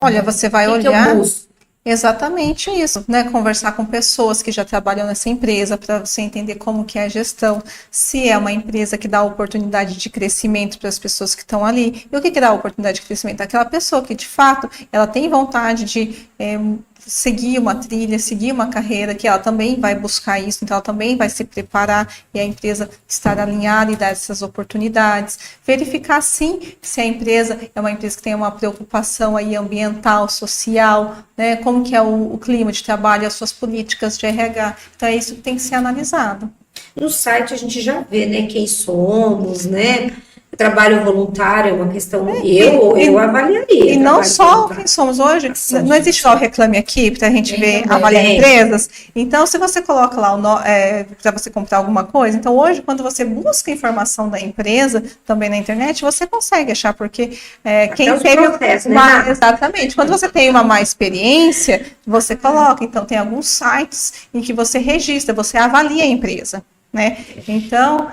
Olha, você vai O que que eu olhar busco? exatamente isso, né? Conversar com pessoas que já trabalham nessa empresa para você entender como que é a gestão, se é uma empresa que dá oportunidade de crescimento para as pessoas que estão ali. E o que que dá oportunidade de crescimento? Aquela pessoa que, de fato, ela tem vontade de seguir uma trilha, seguir uma carreira, que ela também vai buscar isso, então ela também vai se preparar e a empresa estar alinhada e dar essas oportunidades. Verificar, sim, se a empresa é uma empresa que tem uma preocupação aí ambiental, social, né? Como que é o clima de trabalho, as suas políticas de RH. Então é isso que tem que ser analisado. No site a gente já vê, né, quem somos, né? Trabalho voluntário é uma questão, E, eu e, e avaliaria não trabalho só quem voluntário. somos hoje, Ação não existe só o social. Reclame Aqui para a gente Tem ver, também, avaliar tem. empresas. Então, se você coloca lá para você comprar alguma coisa, então hoje, quando você busca informação da empresa, também na internet, você consegue achar, porque Até quem os teve processos, né, uma. Nara? Exatamente, quando você tem uma má experiência, você coloca. Então, tem alguns sites em que você registra, você avalia a empresa. Né? Então,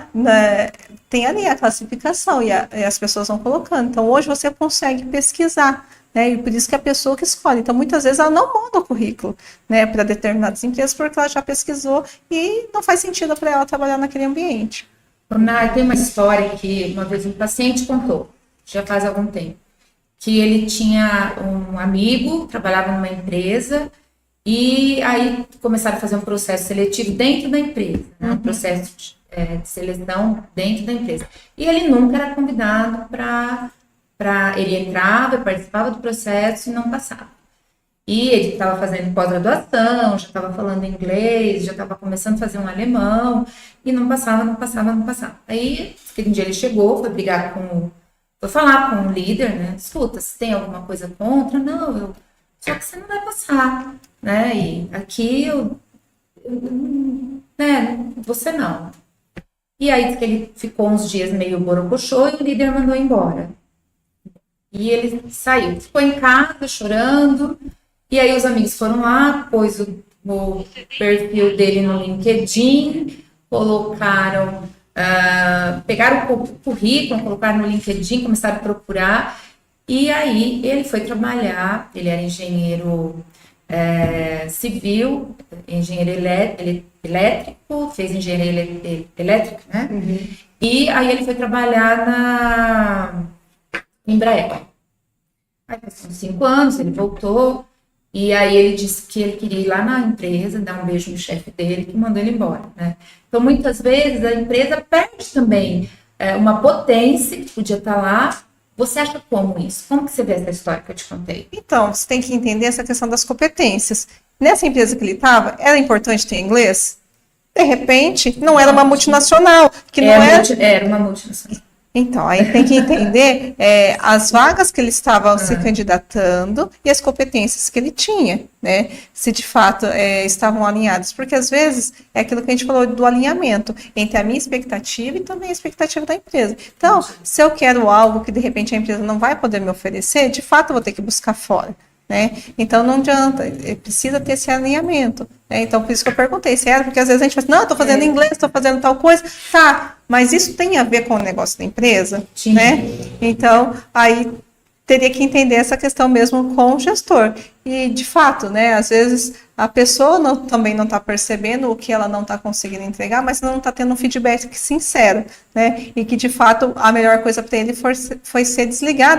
tem ali a classificação e as pessoas vão colocando. Então, hoje você consegue pesquisar, né? E por isso que a pessoa que escolhe. Então, muitas vezes ela não manda o currículo, né, para determinadas empresas porque ela já pesquisou e não faz sentido para ela trabalhar naquele ambiente. Brunar, tem uma história que uma vez um paciente contou, já faz algum tempo, que ele tinha um amigo, trabalhava numa empresa, e aí começaram a fazer um processo seletivo dentro da empresa, né? Um processo de seleção dentro da empresa. E ele nunca era convidado ele entrava, participava do processo e não passava. E ele estava fazendo pós-graduação, já estava falando inglês, já estava começando a fazer um alemão, e não passava, não passava, não passava. Aí, aquele dia ele chegou, foi falar com o líder, né? Escuta, se tem alguma coisa contra? Não, só que você não vai passar, né? E aqui né? Você não. E aí que ele ficou uns dias meio borocochô e o líder mandou embora. E ele saiu, ficou em casa chorando. E aí os amigos foram lá, pôs o perfil dele no LinkedIn, pegaram o currículo, colocaram no LinkedIn, começaram a procurar. E aí ele foi trabalhar, ele era engenheiro civil, engenheiro elétrico, fez engenharia elétrica, né? Uhum. E aí ele foi trabalhar na Embraer. Aí passou 5 anos, ele voltou, e aí ele disse que ele queria ir lá na empresa, dar um beijo no chefe dele, que mandou ele embora, né? Então, muitas vezes, a empresa perde também uma potência que podia estar lá. Você acha como isso? Como que você vê essa história que eu te contei? Então, você tem que entender essa questão das competências. Nessa empresa que ele estava, era importante ter inglês? De repente, não era uma multinacional, que não era uma multinacional. Então, aí tem que entender as vagas que ele estava se candidatando e as competências que ele tinha, né? Se de fato estavam alinhadas. Porque às vezes é aquilo que a gente falou do alinhamento entre a minha expectativa e também a expectativa da empresa. Então, se eu quero algo que de repente a empresa não vai poder me oferecer, de fato eu vou ter que buscar fora. Né? Então não adianta, precisa ter esse alinhamento. Né? Então por isso que eu perguntei se era, porque às vezes a gente fala assim, não, estou fazendo inglês, estou fazendo tal coisa, tá, mas isso tem a ver com o negócio da empresa? Né? Então aí teria que entender essa questão mesmo com o gestor. E de fato, né, às vezes a pessoa também não está percebendo o que ela não está conseguindo entregar, mas não está tendo um feedback sincero, né? E que de fato a melhor coisa para ele foi ser desligado